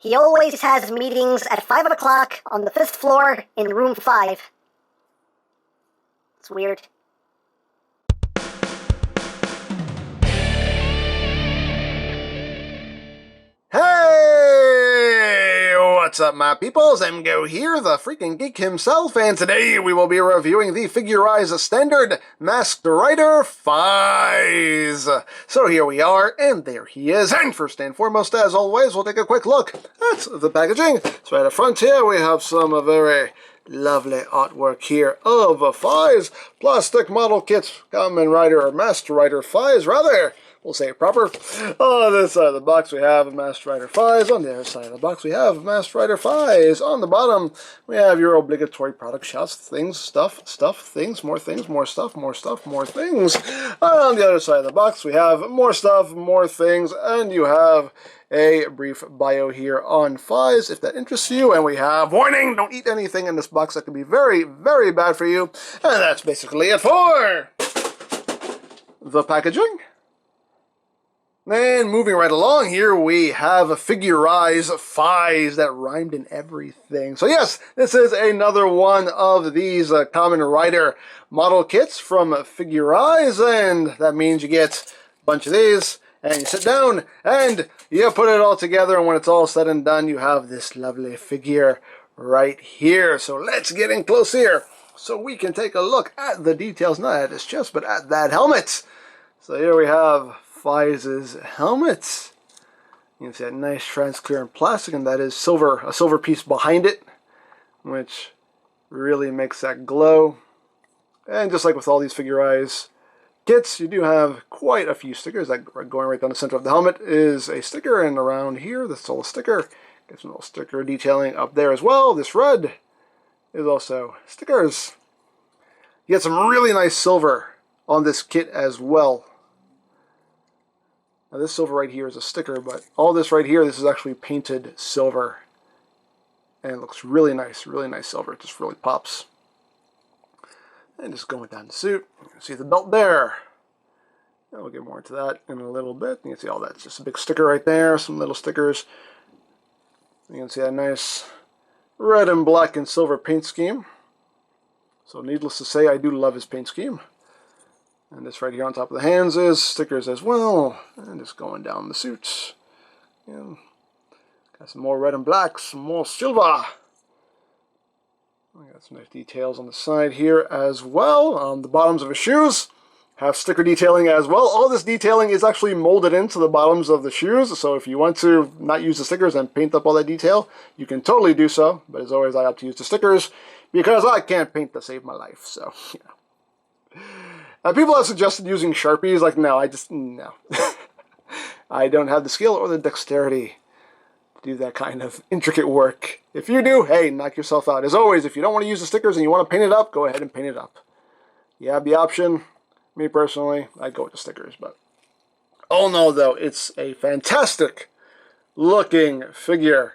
He always has meetings at 5 o'clock on the 5th floor in room 5. It's weird. Hey! What's up, my peoples? EmGo here, the freaking geek himself, and today we will be reviewing the Figurize Standard Masked Rider FAIZ. So here we are, and there he is. And first and foremost, as always, we'll take a quick look at the packaging. So at the front here, we have some very lovely artwork here of a FAIZ plastic model kit, Kamen Rider, or Masked Rider FAIZ, rather. We'll say it proper. On this side of the box, we have a Masked Rider FAIZ. On the other side of the box, we have Masked Rider FAIZ. On the bottom, we have your obligatory product shots, things, stuff, things, more stuff, more things. On the other side of the box, we have more stuff, more things, and you have a brief bio here on FAIZ, if that interests you. And we have, warning, don't eat anything in this box that could be very, very bad for you. And that's basically it for the packaging. And moving right along here, we have a Figurize FAIZ that rhymed in everything. So yes, this is another one of these Kamen Rider model kits from Figurize, and that means you get a bunch of these, and you sit down, and you put it all together, and when it's all said and done, you have this lovely figure right here. So let's get in close here, so we can take a look at the details, not at his chest, but at that helmet. So here we have FAIZ's helmet. You can see that nice transparent plastic, and that is silver, a silver piece behind it, which really makes that glow. And just like with all these Figurize kits, you do have quite a few stickers. That going right down the center of the helmet is a sticker, and around here, this is all a sticker. Get some little sticker detailing up there as well. This red is also stickers. You get some really nice silver on this kit as well. Now this silver right here is a sticker, but all this right here, this is actually painted silver. And it looks really nice silver. It just really pops. And just going down the suit, you can see the belt there. And we'll get more into that in a little bit. You can see all that's just a big sticker right there, some little stickers. You can see that nice red and black and silver paint scheme. So needless to say, I do love his paint scheme. And this right here on top of the hands is stickers as well. And just going down the suits. And got some more red and black, some more silver. We got some nice details on the side here as well. The bottoms of his shoes have sticker detailing as well. All this detailing is actually molded into the bottoms of the shoes. So if you want to not use the stickers and paint up all that detail, you can totally do so. But as always, I opt to use the stickers because I can't paint to save my life. So, you know. People have suggested using Sharpies. Like, no, no. I don't have the skill or the dexterity to do that kind of intricate work. If you do, hey, knock yourself out. As always, if you don't want to use the stickers and you want to paint it up, go ahead and paint it up. You have the option. Me personally, I go with the stickers. But all in all, though, it's a fantastic looking figure,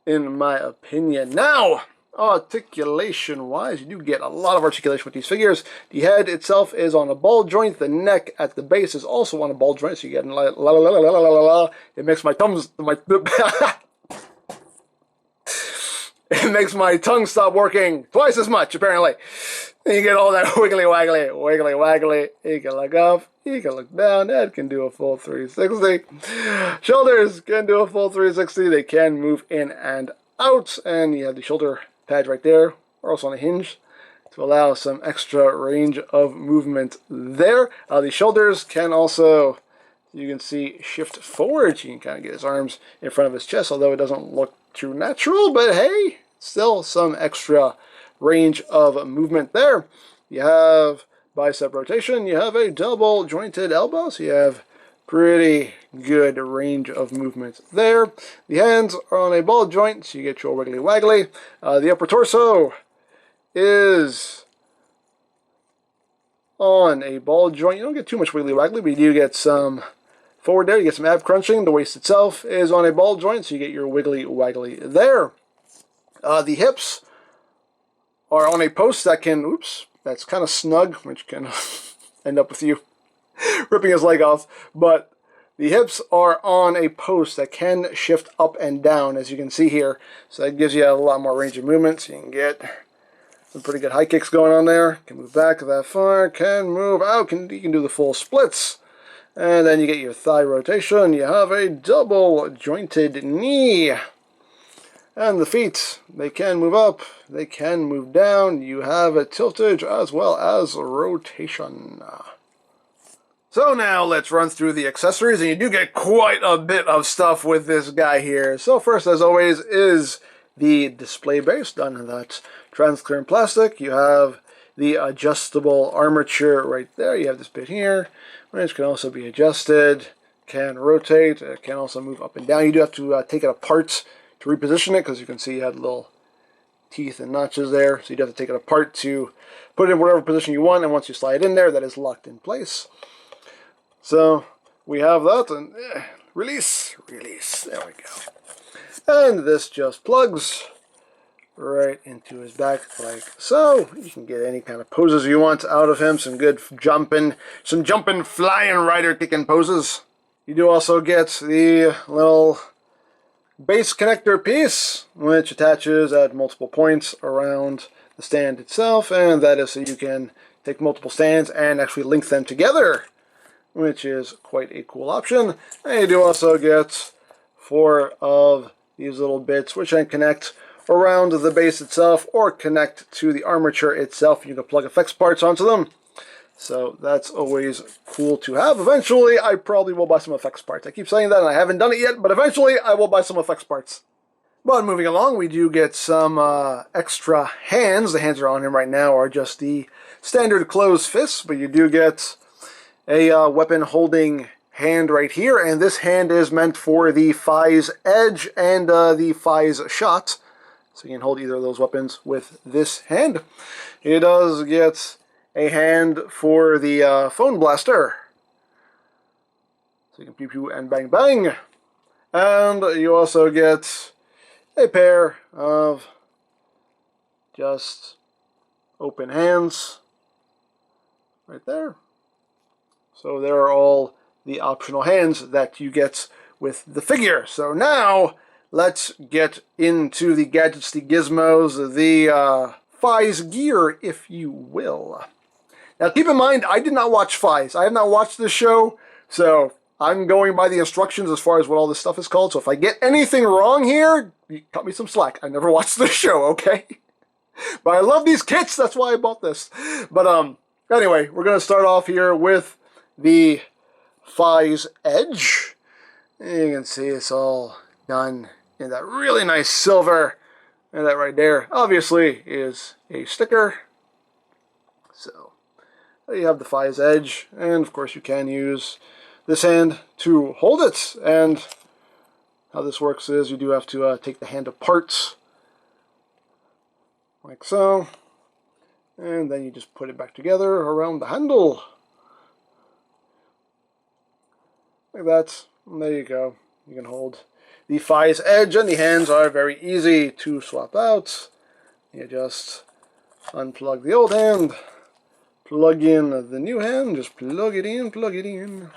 in my opinion. Now, articulation-wise, you do get a lot of articulation with these figures. The head itself is on a ball joint. The neck at the base is also on a ball joint, so you get la la la la la la la la. It makes my tongue it makes my tongue stop working twice as much, apparently. And you get all that wiggly waggly. You can look up, you can look down. Head can do a full 360. Shoulders can do a full 360. They can move in and out, and you have the shoulder pad right there, or also on a hinge, to allow some extra range of movement there. The shoulders can also, you can see, shift forward. You can kind of get his arms in front of his chest, although it doesn't look too natural, but hey, still some extra range of movement there. You have bicep rotation. You have a double jointed elbow, so you have pretty good range of movement there. The hands are on a ball joint, so you get your wiggly waggly. The upper torso is on a ball joint. You don't get too much wiggly waggly, but you do get some forward there. You get some ab crunching. The waist itself is on a ball joint, so you get your wiggly waggly there. The hips are on a post that can, oops, that's kind of snug, which can end up with you ripping his leg off, but The hips are on a post that can shift up and down, as you can see here. So that gives you a lot more range of movement, so you can get some pretty good high kicks going on there. Can move back that far, can move out, you can do the full splits. And then you get your thigh rotation. You have a double jointed knee. And the feet, they can move up, they can move down. You have a tiltage as well as a rotation. So now let's run through the accessories, and you do get quite a bit of stuff with this guy here. So first, as always, is the display base done in that transparent plastic. You have the adjustable armature right there. You have this bit here, which can also be adjusted, can rotate, it can also move up and down. You do have to take it apart to reposition it, because you can see you had little teeth and notches there. So you do have to take it apart to put it in whatever position you want, and once you slide it in there, that is locked in place. So we have that, and release, there we go. And this just plugs right into his back like so. You can get any kind of poses you want out of him. Some good jumping, flying rider kicking poses. You do also get the little base connector piece, which attaches at multiple points around the stand itself, and that is so you can take multiple stands and actually link them together, which is quite a cool option. And you do also get 4 of these little bits, which can connect around the base itself or connect to the armature itself. You can plug effects parts onto them. So that's always cool to have. Eventually, I probably will buy some effects parts. I keep saying that, and I haven't done it yet, but eventually I will buy some effects parts. But moving along, we do get some extra hands. The hands are on him right now are just the standard closed fists, but you do get a weapon holding hand right here, and this hand is meant for the FAIZ edge and the FAIZ shot. So you can hold either of those weapons with this hand. It does get a hand for the phone blaster. So you can pew pew and bang bang. And you also get a pair of just open hands right there. So there are all the optional hands that you get with the figure. So now let's get into the gadgets, the gizmos, the FAIZ gear, if you will. Now keep in mind, I did not watch FAIZ. I have not watched this show, so I'm going by the instructions as far as what all this stuff is called. So if I get anything wrong here, you cut me some slack. I never watched this show, okay? But I love these kits, that's why I bought this. But anyway, we're going to start off here with the FAIZ edge. And you can see it's all done in that really nice silver. And that right there, obviously, is a sticker. So there you have the FAIZ edge. And of course you can use this hand to hold it. And how this works is you do have to take the hand apart. Like so. And then you just put it back together around the handle. Like that. And there you go. You can hold the FAIZ edge, and the hands are very easy to swap out. You just unplug the old hand, plug in the new hand, just plug it in,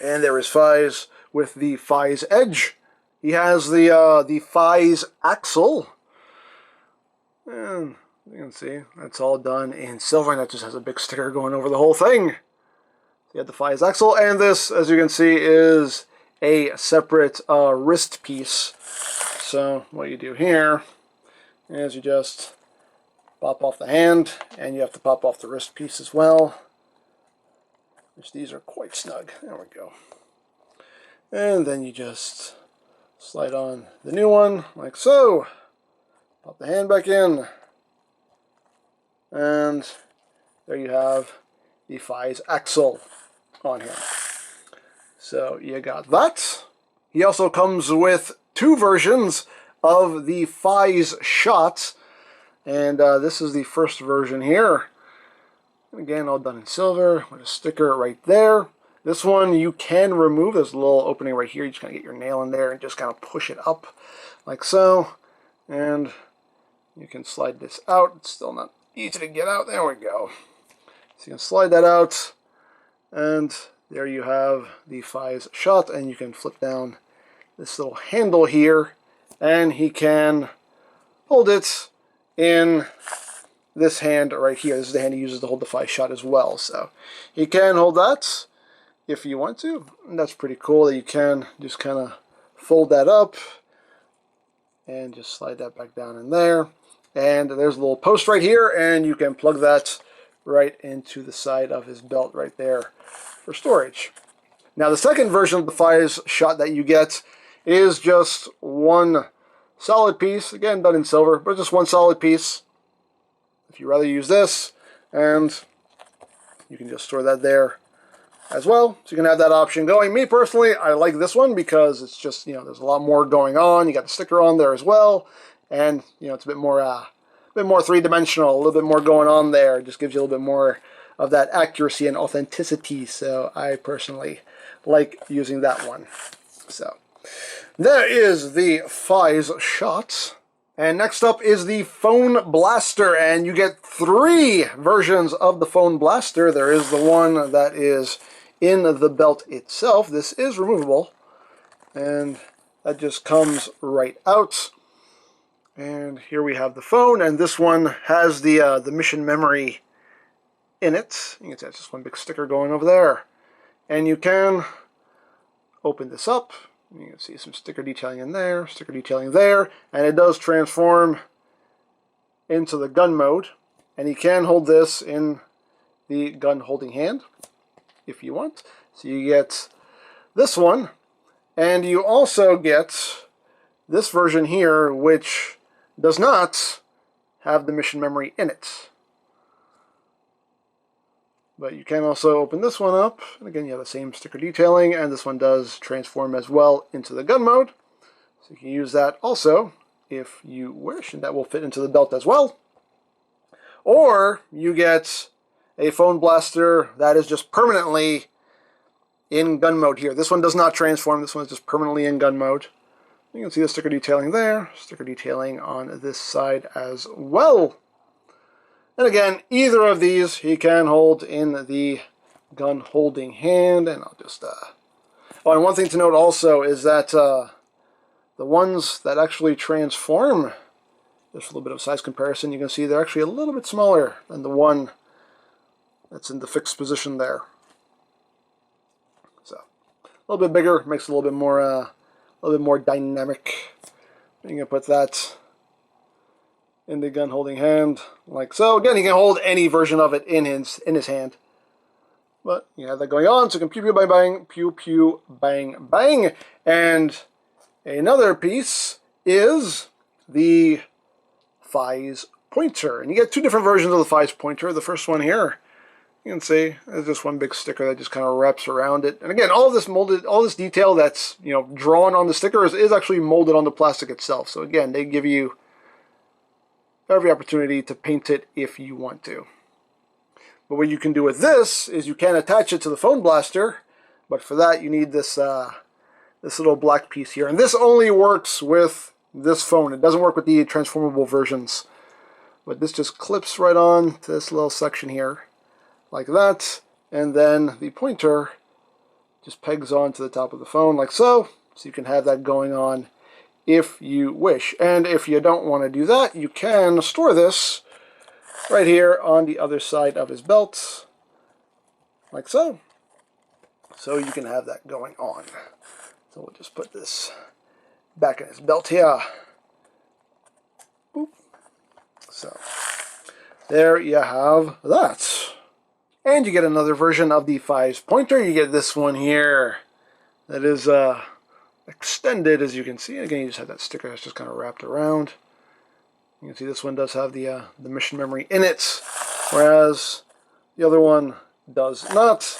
And there is FAIZ with the FAIZ edge. He has the FAIZ axle. And you can see, that's all done in silver, and that just has a big sticker going over the whole thing. You have the FAIZ axle, and this, as you can see, is a separate wrist piece. So what you do here is you just pop off the hand, and you have to pop off the wrist piece as well, which these are quite snug. There we go. And then you just slide on the new one, like so. Pop the hand back in, and there you have the FAIZ axle on him. So you got that. He also comes with 2 versions of the FAIZ shot, and this is the first version here. Again, all done in silver with a sticker right there. This one you can remove. There's a little opening right here. You just kind of get your nail in there and just kind of push it up like so. And you can slide this out. It's still not easy to get out. There we go. So you can slide that out. And there you have the FAIZ shot, and you can flip down this little handle here, and he can hold it in this hand right here. This is the hand he uses to hold the FAIZ shot as well. So he can hold that if you want to. And that's pretty cool that you can just kind of fold that up and just slide that back down in there. And there's a little post right here, and you can plug that right into the side of his belt right there for storage. Now the second version of the FAIZ shot that you get is just one solid piece, again done in silver, but just one solid piece. If you rather use this, and you can just store that there as well, so you can have that option going. Me personally, I like this one because it's just, you know, there's a lot more going on. You got the sticker on there as well, and you know, it's a bit more three-dimensional, a little bit more going on there. It just gives you a little bit more of that accuracy and authenticity. So I personally like using that one. So there is the FAIZ shot. And next up is the phone blaster, and you get 3 versions of the phone blaster. There is the one that is in the belt itself. This is removable, and that just comes right out. And here we have the phone, and this one has the mission memory in it. You can see it's just one big sticker going over there. And you can open this up. You can see some sticker detailing in there, sticker detailing there, and it does transform into the gun mode. And you can hold this in the gun holding hand if you want. So you get this one, and you also get this version here, which does not have the mission memory in it. But you can also open this one up, and again you have the same sticker detailing, and this one does transform as well into the gun mode. So you can use that also if you wish, and that will fit into the belt as well. Or you get a phone blaster that is just permanently in gun mode here. This one does not transform, this one is just permanently in gun mode. You can see the sticker detailing there, sticker detailing on this side as well. And again, either of these he can hold in the gun holding hand, and I'll just oh, and one thing to note also is that the ones that actually transform, just a little bit of size comparison, you can see they're actually a little bit smaller than the one that's in the fixed position there. So a little bit bigger, makes it a little bit more dynamic. You can put that in the gun holding hand like so. Again, he can hold any version of it in his hand. But you have that going on, so you can pew pew bang bang, pew pew bang bang. And another piece is the FAIZ pointer. And you get 2 different versions of the FAIZ pointer. The first one here, you can see there's just one big sticker that just kind of wraps around it. And again, all this detail that's, you know, drawn on the sticker is actually molded on the plastic itself. So again, they give you every opportunity to paint it if you want to. But what you can do with this is you can attach it to the phone blaster, but for that you need this this little black piece here. And this only works with this phone. It doesn't work with the transformable versions. But this just clips right on to this little section here, like that. And then the pointer just pegs onto the top of the phone like so. So you can have that going on if you wish. And if you don't want to do that, you can store this right here on the other side of his belt, like so. So you can have that going on. So we'll just put this back in his belt here. Boop. So there you have that. And you get another version of the FAIZ pointer. You get this one here that is extended, as you can see. Again, you just have that sticker that's just kind of wrapped around. You can see this one does have the mission memory in it, whereas the other one does not.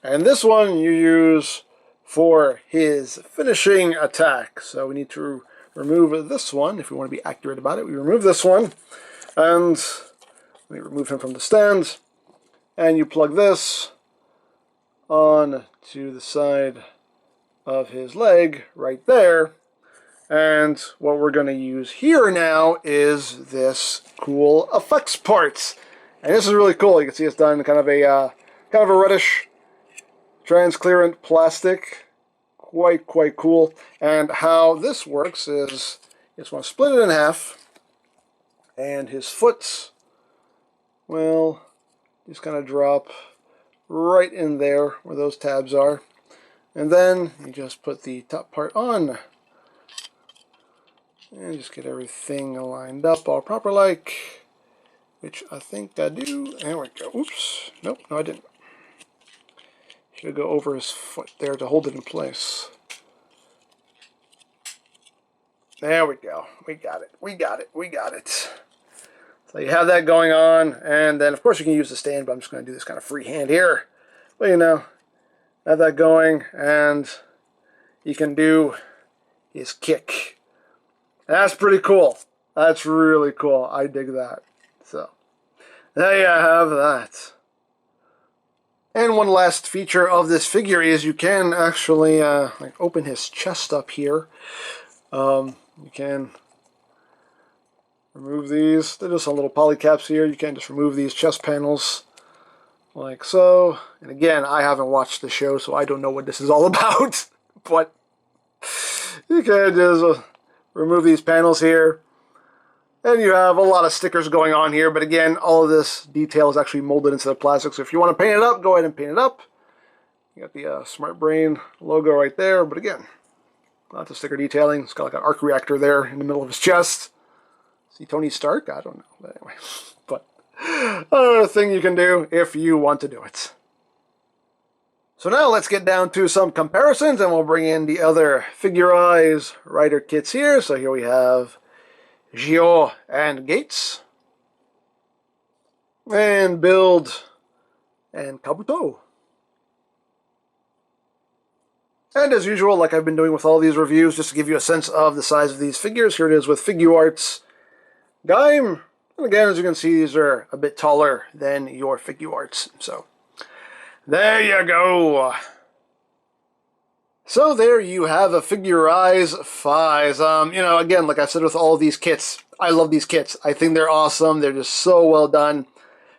And this one you use for his finishing attack. So we need to remove this one if we want to be accurate about it. We remove this one, and we remove him from the stand, and you plug this on to the side of his leg right there. And what we're going to use here now is this cool effects part. And this is really cool. You can see it's done in kind of a reddish transparent plastic. Quite cool. And how this works is, you just want to split it in half, and his foot will just kind of drop right in there where those tabs are. And then you just put the top part on. And just get everything lined up all proper like, which I think I do. There we go. Oops. Nope, no I didn't. Should go over his foot there to hold it in place. There we go. We got it. We got it. We got it. So you have that going on, and then of course you can use the stand, but I'm just going to do this kind of freehand here. But you know, have that going, and you can do his kick. That's pretty cool. That's really cool. I dig that. So there you have that. And one last feature of this figure is you can actually like open his chest up here. You can remove these. They're just some little poly caps here. You can just remove these chest panels like so. And again, I haven't watched the show, so I don't know what this is all about. But you can just remove these panels here. And you have a lot of stickers going on here. But again, all of this detail is actually molded into the plastic. So if you want to paint it up, go ahead and paint it up. You got the Smart Brain logo right there. But again, lots of sticker detailing. It's got like an arc reactor there in the middle of his chest. See Tony Stark? I don't know. But anyway. But another thing you can do if you want to do it. So now let's get down to some comparisons, and we'll bring in the other FAIZ rider kits here. So here we have Gio and Gates. And Build and Kabuto. And as usual, like I've been doing with all these reviews, just to give you a sense of the size of these figures, here it is with Figuarts Gaim. And again, as you can see, these are a bit taller than your Figuarts. So, there you go. So there you have a FAIZ. You know, again, like I said with all these kits, I love these kits. I think they're awesome. They're just so well done.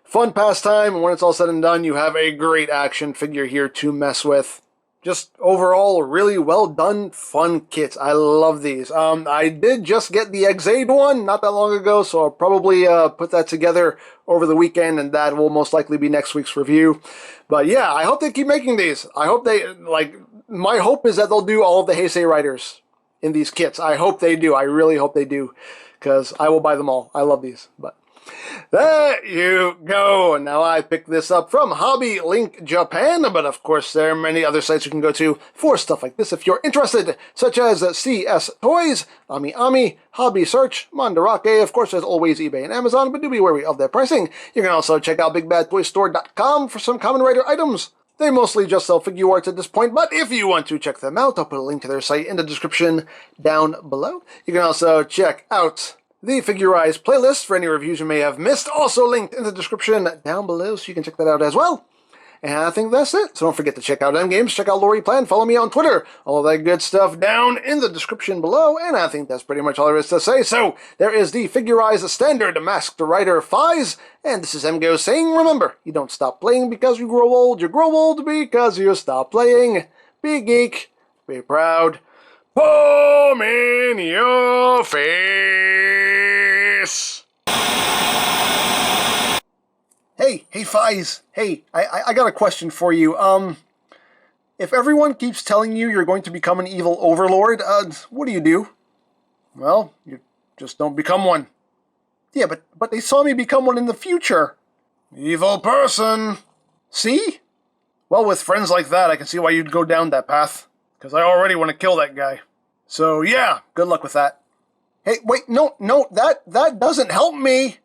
Fun pastime, and when it's all said and done, you have a great action figure here to mess with. Just overall, really well done, fun kits. I love these. I did just get the FAIZ one not that long ago, so I'll probably put that together over the weekend, and that will most likely be next week's review. But yeah, I hope they keep making these. I hope they, like, my hope is that they'll do all of the Heisei riders in these kits. I hope they do. I really hope they do, because I will buy them all. I love these. But there you go. Now I picked this up from Hobby Link Japan, but of course there are many other sites you can go to for stuff like this if you're interested, such as CS Toys, Ami, Hobby Search, Mandarake, of course as always eBay and Amazon, but do be wary of their pricing. You can also check out BigBadToyStore.com for some Kamen Rider items. They mostly just sell Figuarts at this point, but if you want to check them out, I'll put a link to their site in the description down below. You can also check out the FAIZ playlist for any reviews you may have missed, also linked in the description down below, so you can check that out as well. And I think that's it. So don't forget to check out EmGo's, check out Lori Plan, follow me on Twitter, all that good stuff down in the description below. And I think that's pretty much all there is to say. So there is the FAIZ Standard Masked Rider FAIZ, and this is EmGo saying, remember, you don't stop playing because you grow old because you stop playing. Be geek, be proud. Palm in your face. Hey FAIZ. Hey, I got a question for you. If everyone keeps telling you you're going to become an evil overlord, what do? Well, you just don't become one. Yeah, but they saw me become one in the future. Evil person. See? Well, with friends like that, I can see why you'd go down that path. Because I already want to kill that guy. So yeah, good luck with that. Hey, wait, no, that doesn't help me.